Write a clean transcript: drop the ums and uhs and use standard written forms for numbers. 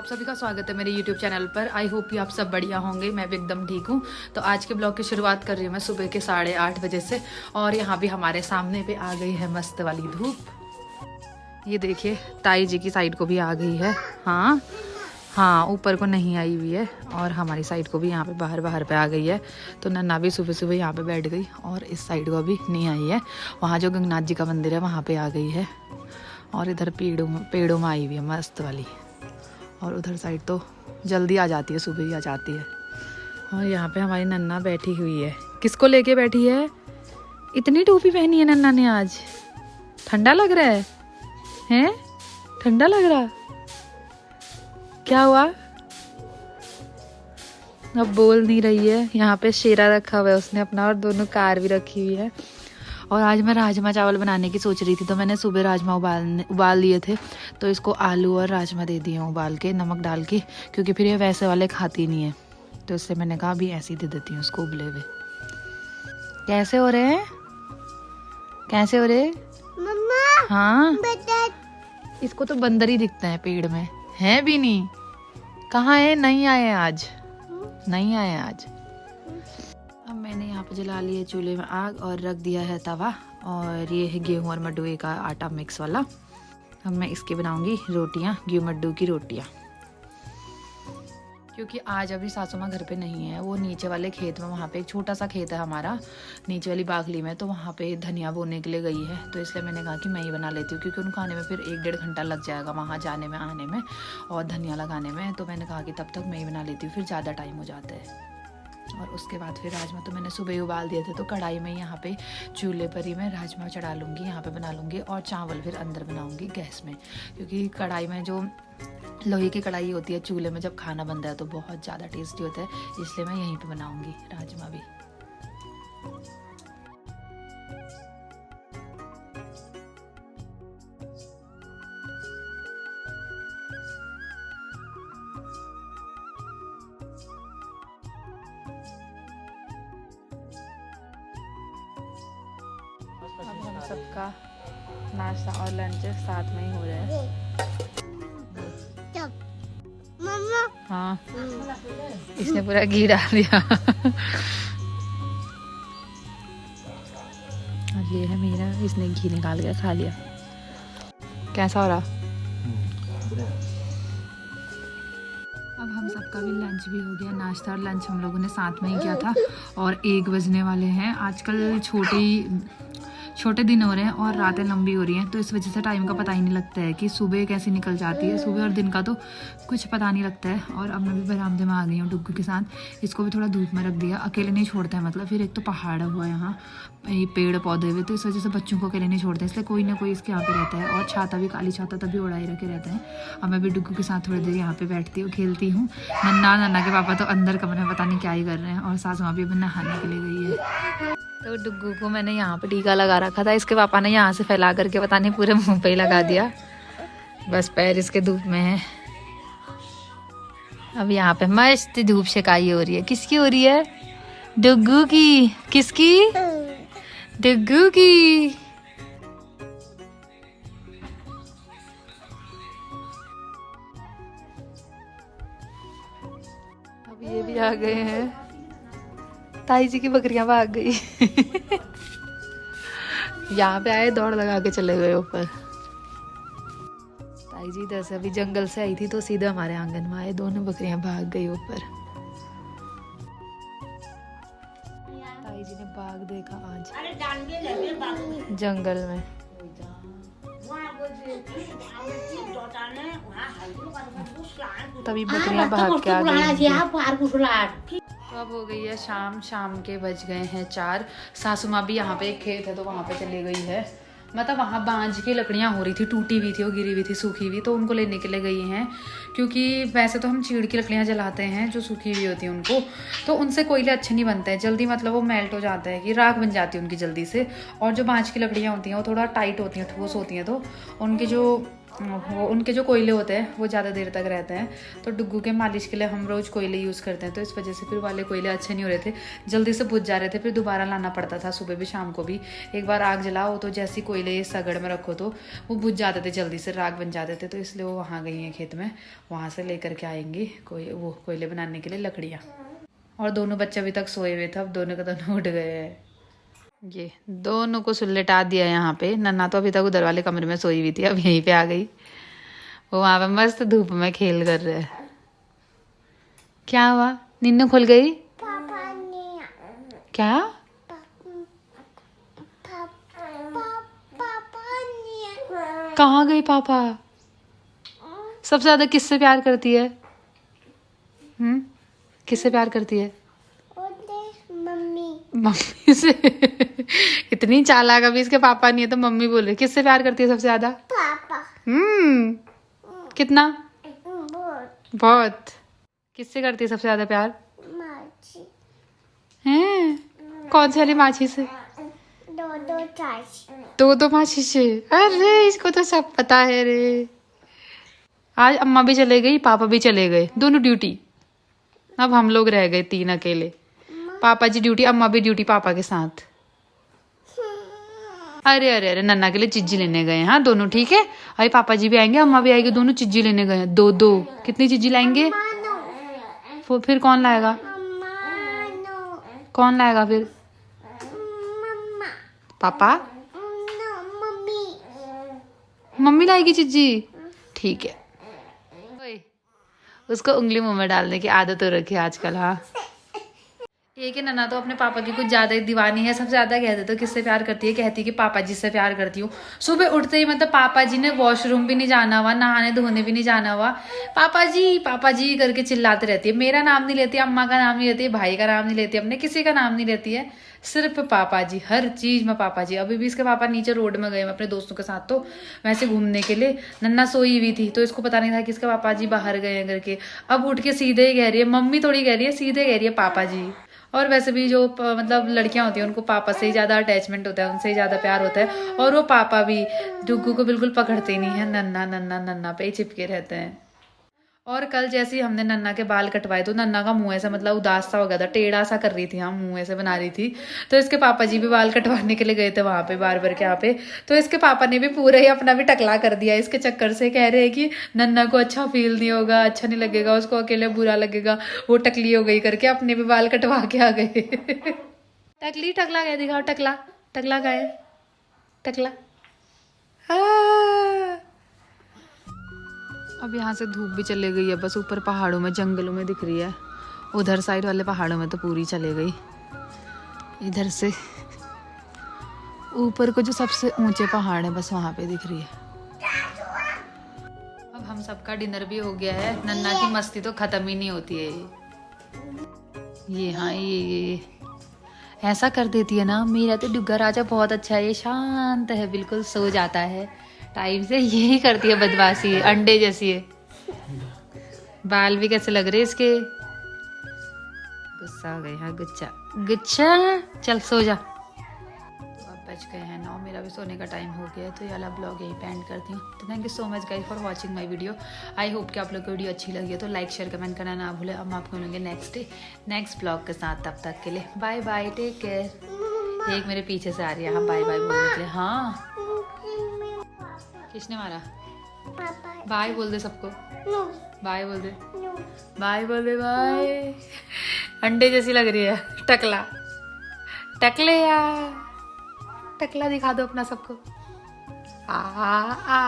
आप सभी का स्वागत है मेरे YouTube चैनल पर। आई होप कि आप सब बढ़िया होंगे। मैं भी एकदम ठीक हूँ। तो आज के ब्लॉग की शुरुआत कर रही हूँ मैं सुबह के 8:30 बजे से। और यहाँ भी हमारे सामने पे आ गई है मस्त वाली धूप। ये देखिए ताई जी की साइड को भी आ गई है। हाँ ऊपर को नहीं आई हुई है। और हमारी साइड को भी यहाँ पे बाहर पे आ गई है। तो नन्ना भी सुबह सुबह यहाँ पे बैठ गई और इस साइड को अभी नहीं आई है। वहाँ जो गंगनाथ जी का मंदिर है वहाँ पे आ गई है। और इधर पेड़ों में आई हुई है मस्त वाली। और उधर साइड तो जल्दी आ जाती है, सुबह ही आ जाती है। और यहाँ पे हमारी नन्ना बैठी हुई है। किसको लेके बैठी है? इतनी टोपी पहनी है नन्ना ने आज। ठंडा लग रहा है? हैं? ठंडा लग रहा? क्या हुआ? अब बोल नहीं रही है। यहाँ पे शेरा रखा हुआ है उसने अपना, और दोनों कार भी रखी हुई है। और आज मैं राजमा चावल बनाने की सोच रही थी, तो मैंने सुबह राजमा उबाल लिए थे। तो इसको आलू और राजमा दे दिए उबाल के, नमक डाल के, क्योंकि फिर ये वैसे वाले खाती नहीं है। तो इससे मैंने कहा अभी ऐसे ही दे देती हूँ उसको उबले हुए। कैसे हो रहे हैं? कैसे हो रहे? मम्मा। हाँ इसको तो बंदर ही दिखते हैं पेड़ में, है भी नहीं। कहाँ है? नहीं आए आज, नहीं आए आज। अब मैंने यहाँ पे जला लिया चूल्हे में आग और रख दिया है तवा। और ये है गेहूं और मड्डू का आटा मिक्स वाला। अब मैं इसकी बनाऊंगी रोटियां, गेहूं मड्डू की रोटियां। क्योंकि आज अभी सासू माँ घर पे नहीं है, वो नीचे वाले खेत में, वहाँ पे एक छोटा सा खेत है हमारा नीचे वाली बागली में, तो वहाँ पे धनिया बोने के लिए गई है। तो इसलिए मैंने कहा कि मैं ही बना लेती हूँ, क्योंकि उनको आने में फिर 1-1.5 घंटा लग जाएगा वहाँ जाने में आने में और धनिया लगाने में। तो मैंने कहा कि तब तक मैं ही बना लेती हूँ, फिर ज़्यादा टाइम हो जाता है। और उसके बाद फिर राजमा तो मैंने सुबह ही उबाल दिए थे, तो कढ़ाई में यहाँ पे चूल्हे पर ही मैं राजमा चढ़ा लूँगी, यहाँ पे बना लूँगी। और चावल फिर अंदर बनाऊँगी गैस में, क्योंकि कढ़ाई में जो लोहे की कढ़ाई होती है, चूल्हे में जब खाना बनता है तो बहुत ज़्यादा टेस्टी होता है। इसलिए मैं यहीं पे बनाऊँगी राजमा भी। अब हम सबका नाश्ता और लंच साथ में ही हो रहा है। हाँ इसने पूरा घी डाल दिया। और ये है मेरा, इसने घी निकाल के खा लिया। कैसा हो रहा? अब हम सबका भी लंच भी हो गया। नाश्ता और लंच हम लोगों ने साथ में ही किया था। और 1 बजने वाले हैं। आजकल छोटे दिन हो रहे हैं और रातें लंबी हो रही हैं, तो इस वजह से टाइम का पता ही नहीं लगता है कि सुबह कैसे निकल जाती है। सुबह और दिन का तो कुछ पता नहीं लगता है। और अब मैं भी बरामदे में आ गई हूँ डुग्गू के साथ। इसको भी थोड़ा धूप में रख दिया, अकेले नहीं छोड़ता है। मतलब फिर एक तो पहाड़ हुआ है यहाँ, ये पेड़ पौधे हुए, तो इस वजह से बच्चों को अकेले नहीं छोड़ते, इसलिए कोई ना कोई इसके यहाँ पे रहता है। और छाता भी, काली छाता तभी उड़ाई रखे रहता है। अब मैं भी डुग्गू के साथ थोड़ी देर यहाँ पे बैठती हूँ, खेलती हूँ। नन्ना के पापा तो अंदर कमरे में पता नहीं क्या ही कर रहे हैं। और सासू माँ भी अभी नहाने के लिए गई है। तो डुग्गू को मैंने यहाँ पे टीका लगा रखा था, इसके पापा ने यहाँ से फैला करके पता नहीं पूरे मुंह पे ही लगा दिया। बस पैर इसके धूप में है। अब यहाँ पे मस्त धूप सेकाई हो रही है। किसकी हो रही है? डुग्गू की। किसकी? डुग्गू की। अब ये भी आ गए हैं। ताई जी की बकरियां भाग गई। यहाँ पे आए, दौड़ लगा के चले गए ऊपर। ताई जी इधर से अभी जंगल से आई थी, तो सीधे हमारे आंगन में आए। दोनों बकरियां भाग गई ऊपर। ताई जी ने बाघ देखा आज जंगल में। तभी बकरियां भाग के आ गई। तो अब हो गई है शाम के बज गए हैं 4। सासू माँ भी यहाँ पे एक खेत है तो वहाँ पे चली गई है। मतलब वहाँ बांझ की लकड़ियाँ हो रही थी, टूटी हुई थी, वो गिरी हुई थी, सूखी हुई, तो उनको लेने के लिए गई हैं। क्योंकि वैसे तो हम चीड़ की लकड़ियाँ जलाते हैं जो सूखी हुई होती हैं उनको, तो उनसे कोयले अच्छे नहीं बनते हैं जल्दी। मतलब वो मेल्ट हो जाता है, कि राख बन जाती है उनकी जल्दी से। और जो बांझ की लकड़ियाँ होती हैं वो थोड़ा टाइट होती हैं, ठोस होती हैं, तो उनके जो वो उनके जो कोयले होते हैं वो ज़्यादा देर तक रहते हैं, तो डुग्गू के मालिश के लिए हम रोज़ कोयले यूज़ करते हैं, तो इस वजह से फिर वाले कोयले अच्छे नहीं हो रहे थे, जल्दी से बुझ जा रहे थे, फिर दोबारा लाना पड़ता था सुबह भी शाम को भी। एक बार आग जलाओ तो जैसे कोयले सगड़ में रखो तो वो बुझ जाते थे, जल्दी से राख बन जाते थे, तो इसलिए वो वहाँ गई हैं खेत में, वहाँ से लेकर के आएंगी वो कोयले बनाने के लिए लकड़ियाँ। और दोनों बच्चे अभी तक सोए हुए थे, अब दोनों के दोनों उठ गए हैं। ये दोनों को सुलटा दिया यहाँ पे। नन्ना तो अभी तक उधर वाले कमरे में सोई हुई थी, अब यहीं पे आ गई, वो वहाँ पे मस्त धूप में खेल कर रहे हैं। क्या हुआ, नींद खुल गई? क्या? कहाँ गई पापा? सबसे ज्यादा किससे प्यार करती है? किससे प्यार करती है? मम्मी से। इतनी चालाक, अभी इसके पापा नहीं है तो मम्मी बोल रही। किससे प्यार करती है सबसे ज्यादा? पापा। कितना? बहुत। किससे करती है सबसे ज्यादा प्यार? माची। हैं? कौन सी वाली माची से? दो माची से। अरे इसको तो सब पता है रे। आज अम्मा भी चले गई, पापा भी चले गए, दोनों ड्यूटी। अब हम लोग रह गए 3 अकेले। पापा जी ड्यूटी, अम्मा भी ड्यूटी पापा के साथ। अरे अरे अरे, नन्ना के लिए चिज्जी लेने गए हैं, हाँ दोनों, ठीक है। अरे पापा जी भी आएंगे, अम्मा भी आएगी, दोनों चिज्जी लेने गए हैं, 2-2। कितनी चिज्जी लाएंगे? फिर कौन लाएगा? कौन लाएगा फिर? पापा? मम्मी लाएगी चिज्जी, ठीक है। उसको उंगली मुंह में डालने की आदत हो रखी है आजकल। हाँ, एक ही नन्ना तो अपने पापा की कुछ ज्यादा ही दीवानी है, सबसे ज्यादा कहते तो किससे प्यार करती है, कहती कि पापा जी से प्यार करती हूँ। सुबह उठते ही मतलब पापा जी ने वॉशरूम भी नहीं जाना हुआ, नहाने धोने भी नहीं जाना हुआ, पापा जी करके चिल्लाते रहती है। मेरा नाम नहीं लेती, अम्मा का नाम नहीं लेती, भाई का नाम नहीं लेती, अपने किसी का नाम नहीं लेती है, सिर्फ पापा जी, हर चीज में पापा जी। अभी भी इसके पापा नीचे रोड में गए अपने दोस्तों के साथ, तो वैसे घूमने के लिए। नन्ना सोई हुई थी तो इसको पता नहीं था कि इसके पापा जी बाहर गए हैं करके। अब उठ के सीधे ही कह रही है, मम्मी थोड़ी कह रही है, सीधे कह रही है पापा जी। और वैसे भी जो मतलब लड़कियां होती हैं उनको पापा से ही ज्यादा अटैचमेंट होता है, उनसे ही ज्यादा प्यार होता है। और वो पापा भी डुग्गू को बिल्कुल पकड़ते ही नहीं है, नन्ना नन्ना नन्ना पे ही चिपके रहते हैं। और कल जैसे ही हमने नन्ना के बाल कटवाए तो नन्ना का मुंह ऐसा मतलब उदास सा हो गया था, टेढ़ा सा कर रही थी, हाँ मुंह ऐसे बना रही थी। तो इसके पापा जी भी बाल कटवाने के लिए गए थे वहां पे बार्बर के यहाँ पे, तो इसके पापा ने भी पूरा ही अपना भी टकला कर दिया इसके चक्कर से। कह रहे हैं कि नन्ना को अच्छा फील नहीं होगा, अच्छा नहीं लगेगा, उसको अकेले बुरा लगेगा, वो टकली हो गई करके अपने भी बाल कटवा के आ गए। टकली टकला गए, दिखाओ टकला, टकला गए, टकला। अब यहाँ से धूप भी चले गई है, बस ऊपर पहाड़ों में जंगलों में दिख रही है, उधर साइड वाले पहाड़ों में तो पूरी चले गई। इधर से ऊपर को जो सबसे ऊंचे पहाड़ है बस वहाँ पे दिख रही है। अब हम सबका डिनर भी हो गया है, नन्ना की मस्ती तो खत्म ही नहीं होती है। ये हाँ ये ऐसा कर देती है ना, मेरा तो डुग्गा राजा बहुत अच्छा है, ये शांत है, बिल्कुल सो जाता है टाइम से। यही करती है बदमाशी, अंडे जैसी है। बाल भी कैसे लग रहे इसके, गुस्सा हो गए। हाँ गुच्छा गुच्छा, चल सो जा। तो अब बज गए हैं 9, मेरा भी सोने का टाइम हो गया है, तो ये वाला ब्लॉग यही एंड करती हूँ। तो thank you so much guys for watching my video. I hope कि आप लोग को वीडियो अच्छी लगी है, तो लाइक शेयर कमेंट करना ना भूले। हम आपको मिलेंगे नेक्स्ट डे नेक्स्ट ब्लॉग के साथ, तब तक के लिए बाय बाय, टेक केयर। एक मेरे पीछे से आ रही है, हाँ बाय बाय बोलने के लिए। हाँ किसने मारा? बाय बोल दे सबको, बाय बोल दे, बाय बोल दे, बाय। अंडे जैसी लग रही है, टकला टकले यार, टकला दिखा दो अपना सबको। आ आ